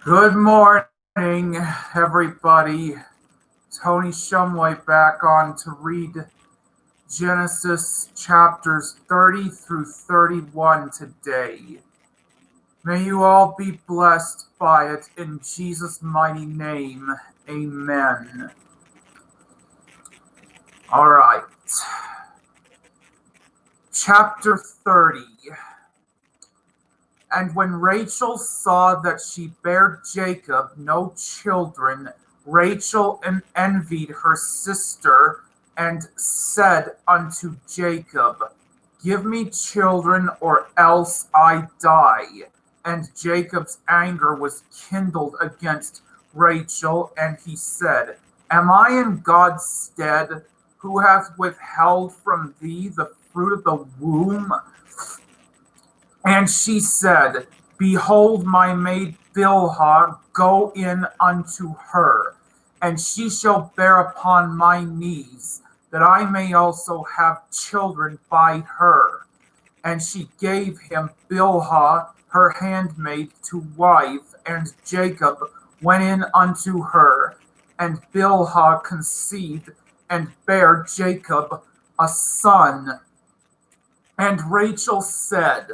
Good morning, everybody. Tony Shumway back on to read Genesis chapters 30 through 31 today. May you all be blessed by it in Jesus' mighty name. Amen. All right. Chapter 30. And when Rachel saw that she bare Jacob no children, Rachel envied her sister, and said unto Jacob, Give me children, or else I die. And Jacob's anger was kindled against Rachel, and he said, Am I in God's stead, who hath withheld from thee the fruit of the womb? And she said, Behold, my maid Bilhah, go in unto her, and she shall bear upon my knees, that I may also have children by her. And she gave him Bilhah, her handmaid, to wife, and Jacob went in unto her. And Bilhah conceived, and bare Jacob a son. And Rachel said,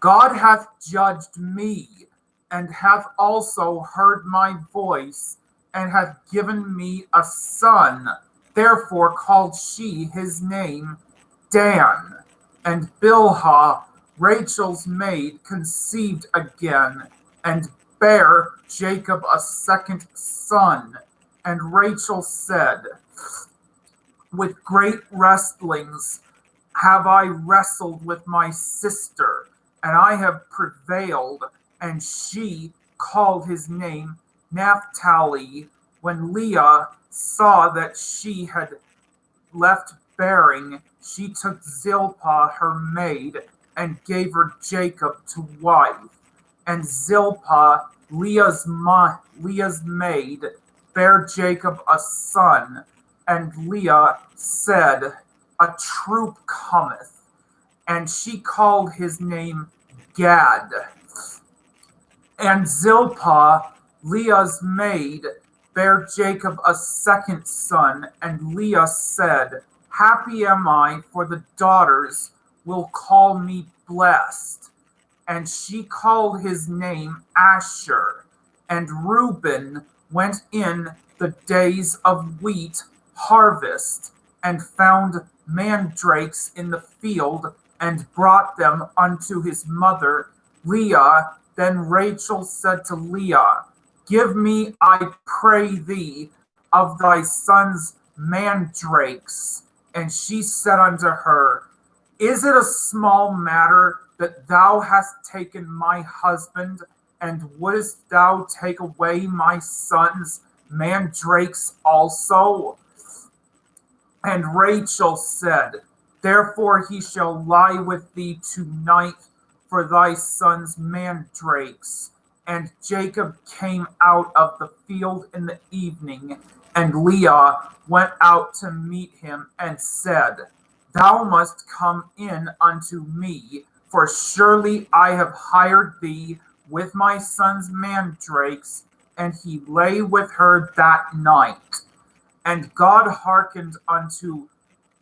God hath judged me, and hath also heard my voice, and hath given me a son. Therefore called she his name Dan. And Bilhah, Rachel's maid, conceived again, and bare Jacob a second son. And Rachel said, With great wrestlings have I wrestled with my sister, and I have prevailed. And she called his name Naphtali. When Leah saw that she had left bearing, she took Zilpah her maid, and gave her Jacob to wife. And Zilpah, Leah's maid, bare Jacob a son. And Leah said, A troop cometh. And she called his name Gad. And Zilpah, Leah's maid, bare Jacob a second son. And Leah said, Happy am I, for the daughters will call me blessed. And she called his name Asher. And Reuben went in the days of wheat harvest, and found mandrakes in the field, and brought them unto his mother Leah. Then Rachel said to Leah, Give me, I pray thee, of thy son's mandrakes. And she said unto her, Is it a small matter that thou hast taken my husband, and wouldest thou take away my son's mandrakes also? And Rachel said, Therefore he shall lie with thee tonight for thy son's mandrakes. And Jacob came out of the field in the evening, and Leah went out to meet him, and said, Thou must come in unto me, for surely I have hired thee with my son's mandrakes. And he lay with her that night. And God hearkened unto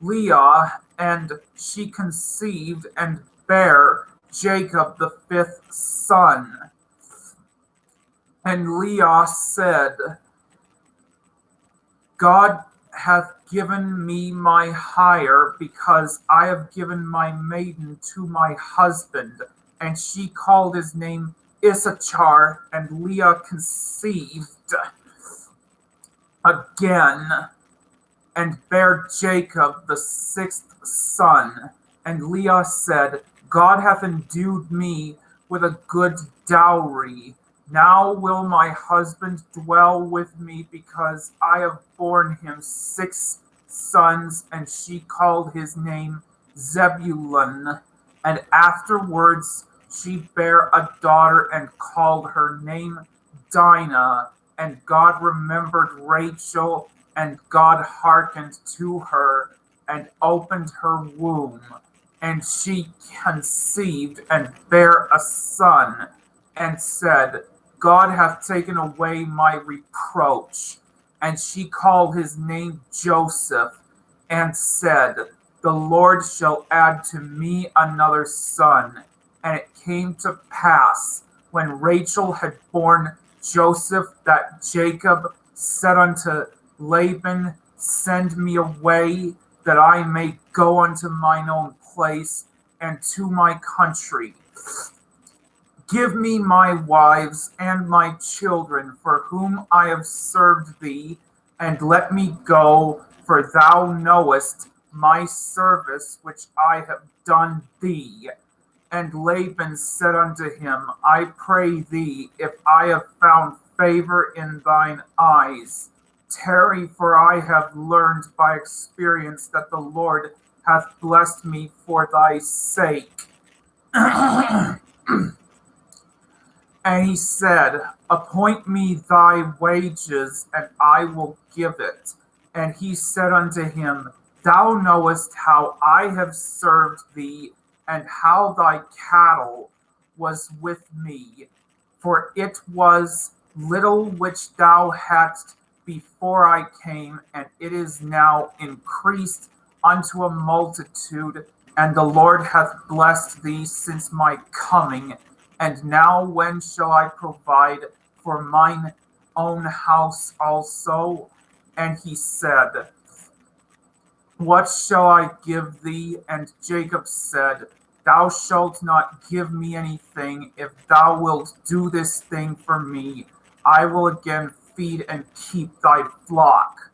Leah, and she conceived, and bare Jacob the fifth son. And Leah said, God hath given me my hire, because I have given my maiden to my husband. And she called his name Issachar. And Leah conceived again, and bare Jacob the sixth son. And Leah said, God hath endued me with a good dowry. Now will my husband dwell with me, because I have borne him 6 sons. And she called his name Zebulun. And afterwards she bare a daughter, and called her name Dinah. And God remembered Rachel, and God hearkened to her, and opened her womb. And she conceived, and bare a son, and said, God hath taken away my reproach. And she called his name Joseph, and said, The Lord shall add to me another son. And it came to pass, when Rachel had borne Joseph, that Jacob said unto Laban, Send me away, that I may go unto mine own place and to my country. Give me my wives and my children, for whom I have served thee, and let me go, for thou knowest my service which I have done thee. And Laban said unto him, I pray thee, if I have found favor in thine eyes, tarry, for I have learned by experience that the Lord hath blessed me for thy sake. And he said, Appoint me thy wages, and I will give it. And he said unto him, Thou knowest how I have served thee, and how thy cattle was with me. For it was little which thou hadst before I came, and it is now increased unto a multitude, and the Lord hath blessed thee since my coming. And now when shall I provide for mine own house also? And he said, What shall I give thee? And Jacob said, Thou shalt not give me anything. If thou wilt do this thing for me, I will again feed and keep thy flock.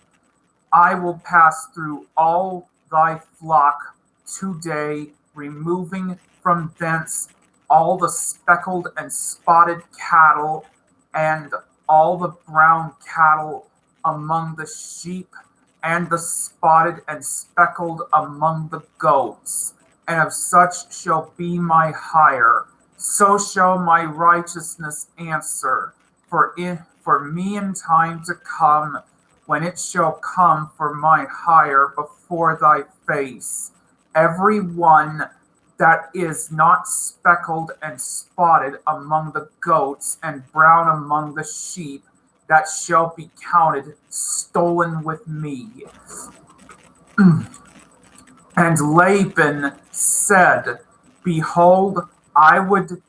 I will pass through all thy flock today, removing from thence all the speckled and spotted cattle, and all the brown cattle among the sheep, and the spotted and speckled among the goats. And of such shall be my hire. So shall my righteousness answer for me in time to come, when it shall come for my hire before thy face. Every one that is not speckled and spotted among the goats, and brown among the sheep, that shall be counted stolen with me. And Laban said, Behold, I would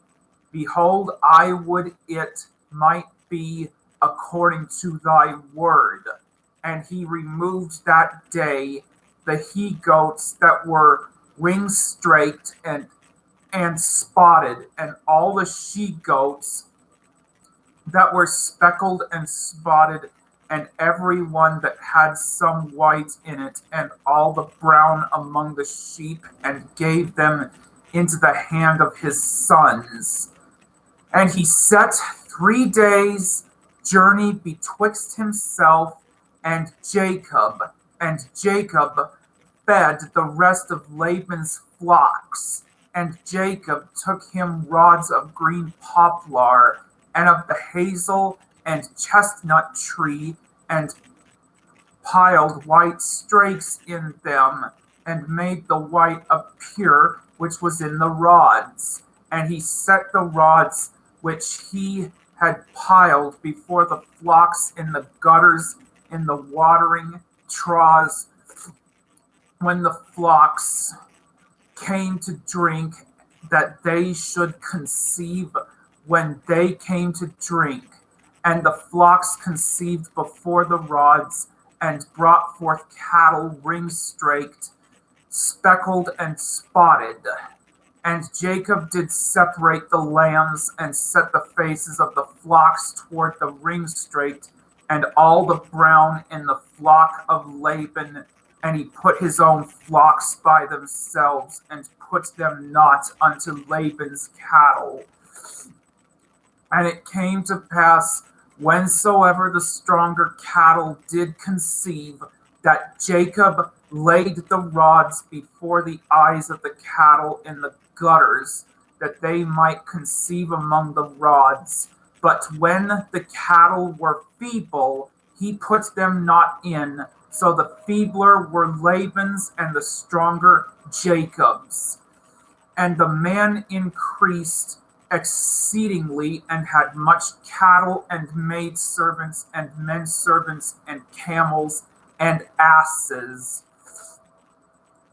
it might be according to thy word. And he removed that day the he goats that were ring-straked and spotted, and all the she goats that were speckled and spotted, and every one that had some white in it, and all the brown among the sheep, and gave them into the hand of his sons. And he set 3 days' journey betwixt himself and Jacob fed the rest of Laban's flocks. And Jacob took him rods of green poplar, and of the hazel and chestnut tree, and piled white strakes in them, and made the white appear which was in the rods. And he set the rods which he had piled before the flocks in the gutters in the watering troughs, when the flocks came to drink, that they should conceive when they came to drink. And the flocks conceived before the rods, and brought forth cattle ring-straked, speckled, and spotted. And Jacob did separate the lambs, and set the faces of the flocks toward the ring-straked, and all the brown in the flock of Laban. And he put his own flocks by themselves, and put them not unto Laban's cattle. And it came to pass, whensoever the stronger cattle did conceive, that Jacob laid the rods before the eyes of the cattle in the gutters, that they might conceive among the rods. But when the cattle were feeble, he put them not in. So the feebler were Laban's, and the stronger Jacob's. And the man increased exceedingly, and had much cattle and maidservants and menservants and camels and asses.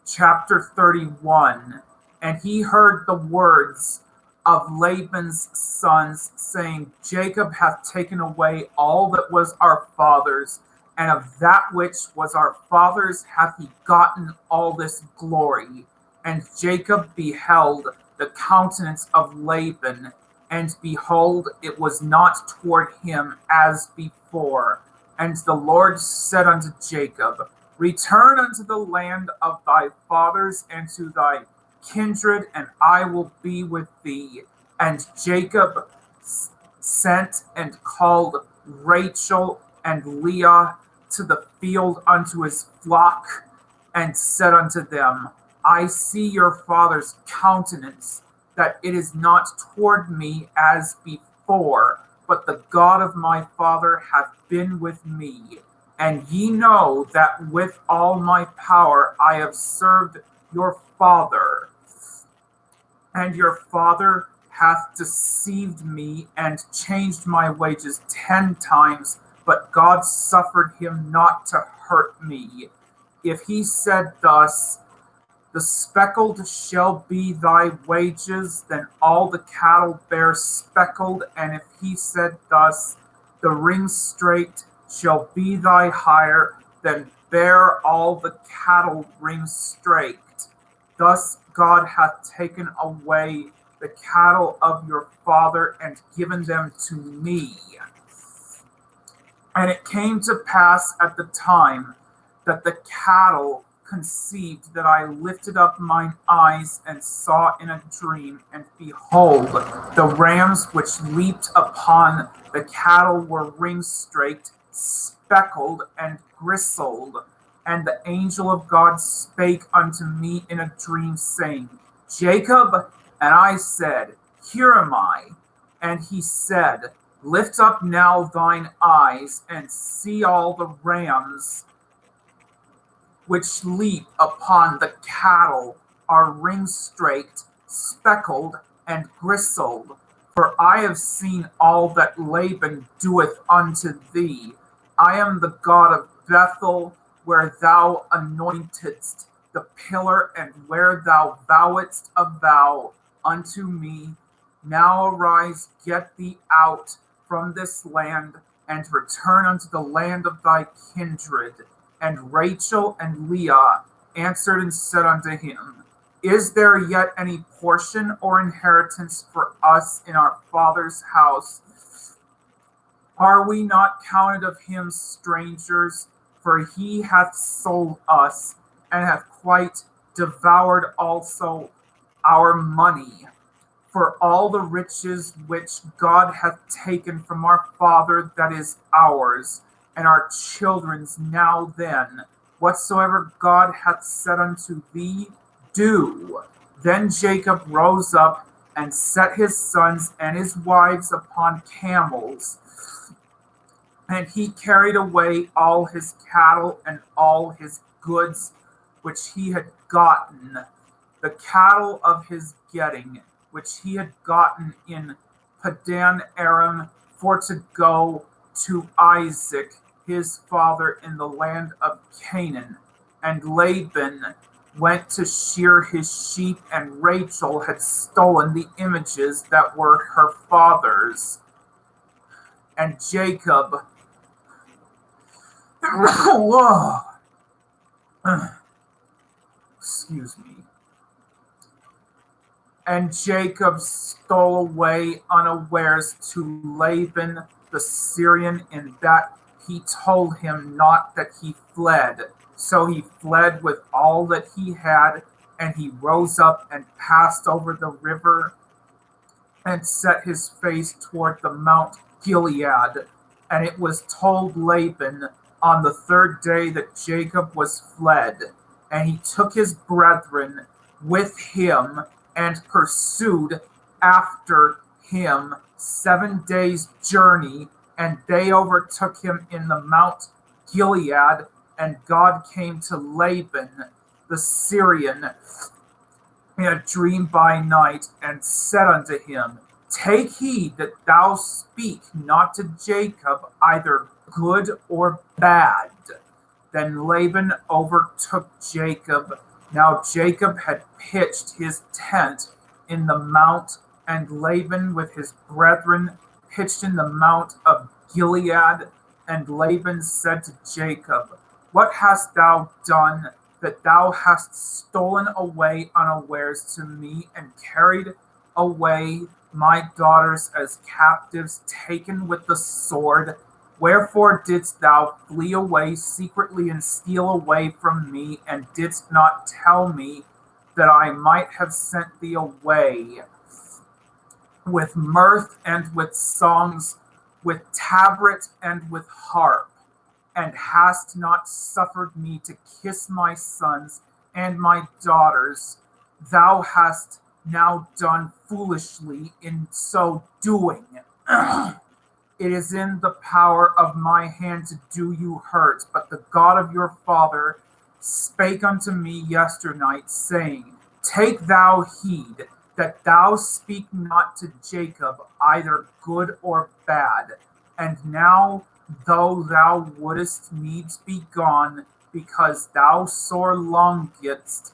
Chapter 31. And he heard the words of Laban's sons, saying, Jacob hath taken away all that was our father's, and of that which was our father's hath he gotten all this glory. And Jacob beheld the countenance of Laban, and behold, it was not toward him as before. And the Lord said unto Jacob, Return unto the land of thy fathers and to thy kindred, and I will be with thee. And Jacob sent and called Rachel and Leah to the field unto his flock, and said unto them, I see your father's countenance, that it is not toward me as before, but the God of my father hath been with me. And ye know that with all my power I have served your father. And your father hath deceived me and changed my wages 10 times, but God suffered him not to hurt me. If he said thus, The speckled shall be thy wages, then all the cattle bear speckled. And if he said thus, The ringstraked shall be thy hire, then bear all the cattle ringstraked. Thus God hath taken away the cattle of your father and given them to me. And it came to pass at the time that the cattle conceived, that I lifted up mine eyes and saw in a dream, and behold, the rams which leaped upon the cattle were ringstraked, speckled, and gristled. And the angel of God spake unto me in a dream, saying, Jacob. And I said, Here am I. And he said, Lift up now thine eyes, and see all the rams which leap upon the cattle are ringstraked, speckled, and gristled. For I have seen all that Laban doeth unto thee. I am the God of Bethel, where thou anointedst the pillar, and where thou vowedst a vow unto me. Now arise, get thee out from this land, and return unto the land of thy kindred. And Rachel and Leah answered and said unto him, Is there yet any portion or inheritance for us in our father's house? Are we not counted of him strangers? For he hath sold us, and hath quite devoured also our money. For all the riches which God hath taken from our father, that is ours, and our children's. Now then, whatsoever God hath said unto thee, do. Then Jacob rose up and set his sons and his wives upon camels, and he carried away all his cattle and all his goods which he had gotten, the cattle of his getting, which he had gotten in Padan Aram, for to go to Isaac his father in the land of Canaan. And Laban went to shear his sheep, and Rachel had stolen the images that were her father's. And Jacob excuse me. And Jacob stole away unawares to Laban the Syrian, in that he told him not that he fled. So he fled with all that he had, and he rose up and passed over the river and set his face toward the Mount Gilead. And it was told Laban on the third day that Jacob was fled. And he took his brethren with him and pursued after him 7 days' journey, and they overtook him in the Mount Gilead. And God came to Laban the Syrian in a dream by night, and said unto him, Take heed that thou speak not to Jacob either good or bad. Then Laban overtook Jacob. Now Jacob had pitched his tent in the mount, and Laban with his brethren pitched in the mount of Gilead. And Laban said to Jacob, What hast thou done, that thou hast stolen away unawares to me, and carried away my daughters as captives, taken with the sword? Wherefore didst thou flee away secretly and steal away from me, and didst not tell me, that I might have sent thee away with mirth and with songs, with tabret and with harp, and hast not suffered me to kiss my sons and my daughters? Thou hast now done foolishly in so doing. It is in the power of my hand to do you hurt, but the God of your father spake unto me yesternight, saying, Take thou heed that thou speak not to Jacob either good or bad. And now, though thou wouldest needs be gone, because thou sore longedst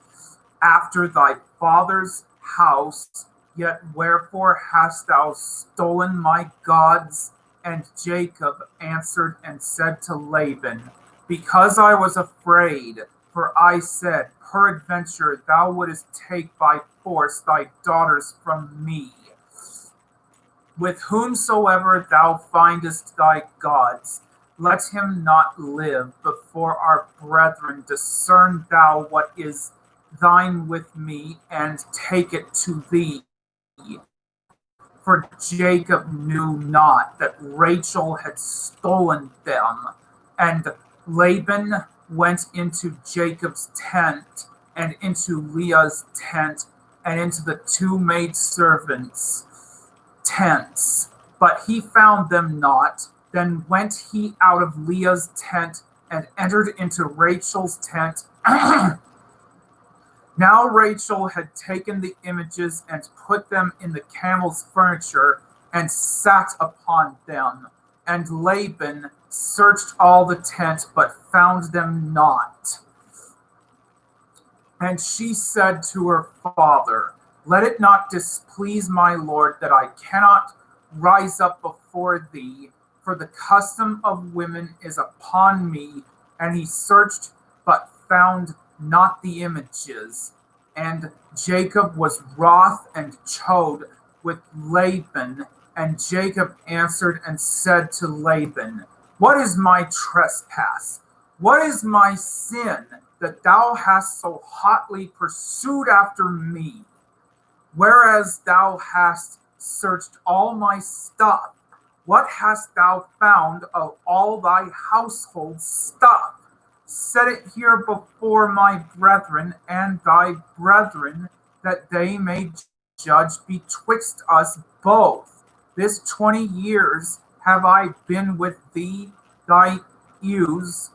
after thy father's house, yet wherefore hast thou stolen my gods? And Jacob answered and said to Laban, Because I was afraid, for I said, Peradventure thou wouldest take by force thy daughters from me. With whomsoever thou findest thy gods, let him not live before our brethren. Discern thou what is thine with me, and take it to thee. For Jacob knew not that Rachel had stolen them. And Laban went into Jacob's tent, and into Leah's tent, and into the two maidservants' tents. But he found them not. Then went he out of Leah's tent, and entered into Rachel's tent. Now Rachel had taken the images and put them in the camel's furniture, and sat upon them. And Laban searched all the tent, but found them not. And she said to her father, Let it not displease my lord that I cannot rise up before thee, for the custom of women is upon me. And he searched, but found not the images. And Jacob was wroth and chode with Laban. And Jacob answered and said to Laban, What is my trespass? What is my sin, that thou hast so hotly pursued after me? Whereas thou hast searched all my stuff, what hast thou found of all thy household stuff? Set it here before my brethren and thy brethren, that they may judge betwixt us both. This 20 years have I been with thee, thy ewes,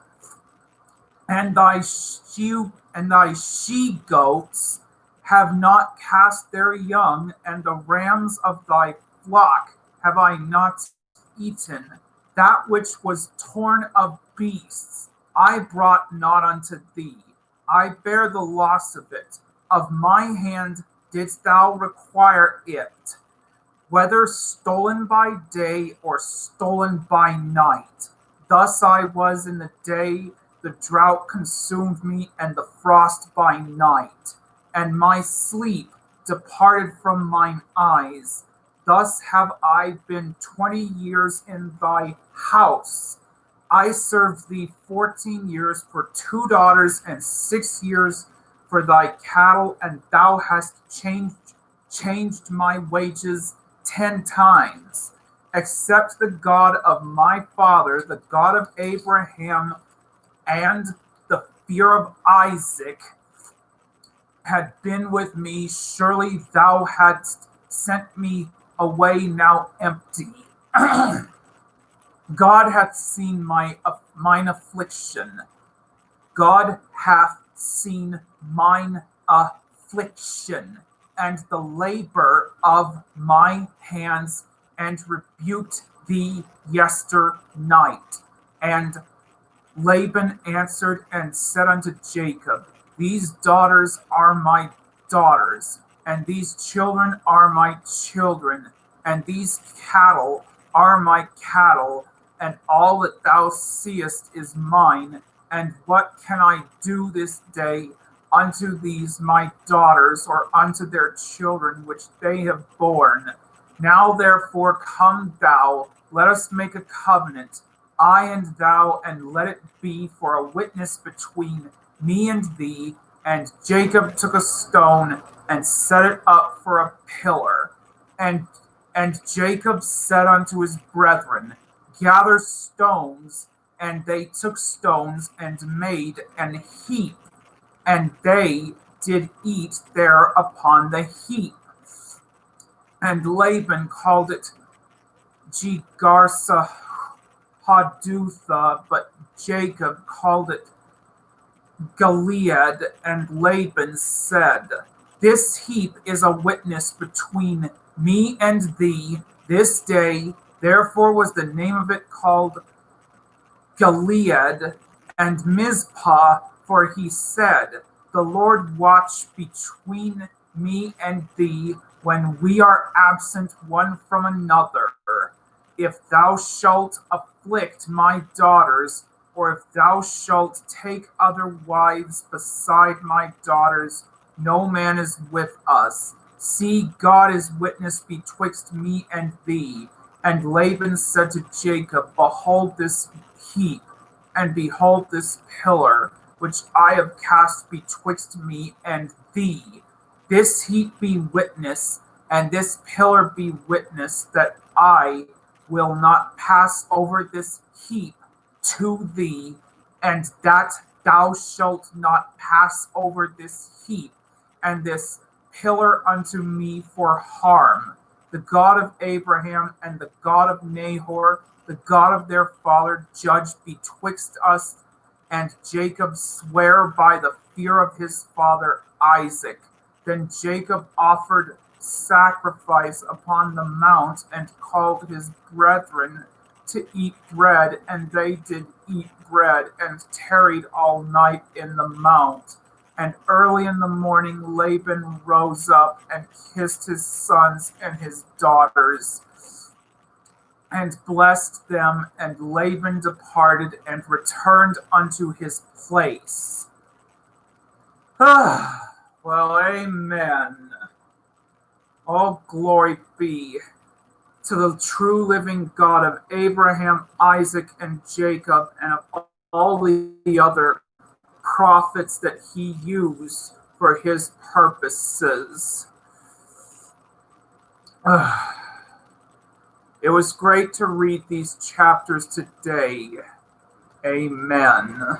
and thy she goats have not cast their young, and the rams of thy flock have I not eaten. That which was torn of beasts I brought not unto thee. I bear the loss of it. Of my hand didst thou require it, whether stolen by day or stolen by night. Thus I was in the day, the drought consumed me, and the frost by night, and my sleep departed from mine eyes. Thus have I been 20 years in thy house. I served thee 14 years for 2 daughters, and 6 years for thy cattle, and thou hast changed my wages 10 times. Except the God of my father, the God of Abraham, and the fear of Isaac had been with me, surely thou hadst sent me away now empty. God hath seen mine affliction. God hath seen mine affliction, and the labor of my hands, and rebuked thee yesternight. And Laban answered and said unto Jacob, These daughters are my daughters, and these children are my children, and these cattle are my cattle, and all that thou seest is mine. And what can I do this day unto these my daughters, or unto their children which they have borne? Now therefore come thou, let us make a covenant, I and thou, and let it be for a witness between me and thee. And Jacob took a stone and set it up for a pillar. And Jacob said unto his brethren, Gather stones. And they took stones and made an heap, and they did eat there upon the heap. And Laban called it Jegarsa Hadutha, but Jacob called it Gilead. And Laban said, This heap is a witness between me and thee this day. Therefore was the name of it called Gilead. And Mizpah, for he said, The Lord watch between me and thee when we are absent one from another. If thou shalt afflict my daughters, or if thou shalt take other wives beside my daughters, no man is with us. See, God is witness betwixt me and thee. And Laban said to Jacob, Behold this heap, and behold this pillar, which I have cast betwixt me and thee. This heap be witness, and this pillar be witness, that I will not pass over this heap to thee, and that thou shalt not pass over this heap and this pillar unto me for harm. The God of Abraham and the God of Nahor, the God of their father, judge betwixt us. And Jacob sware by the fear of his father Isaac. Then Jacob offered sacrifice upon the mount, and called his brethren to eat bread, and they did eat bread, and tarried all night in the mount. And early in the morning Laban rose up and kissed his sons and his daughters, and blessed them. And Laban departed and returned unto his place. Well, amen. All glory be to the true living God of Abraham, Isaac, and Jacob, and of all the other prophets that he used for his purposes. It was great to read these chapters today. Amen.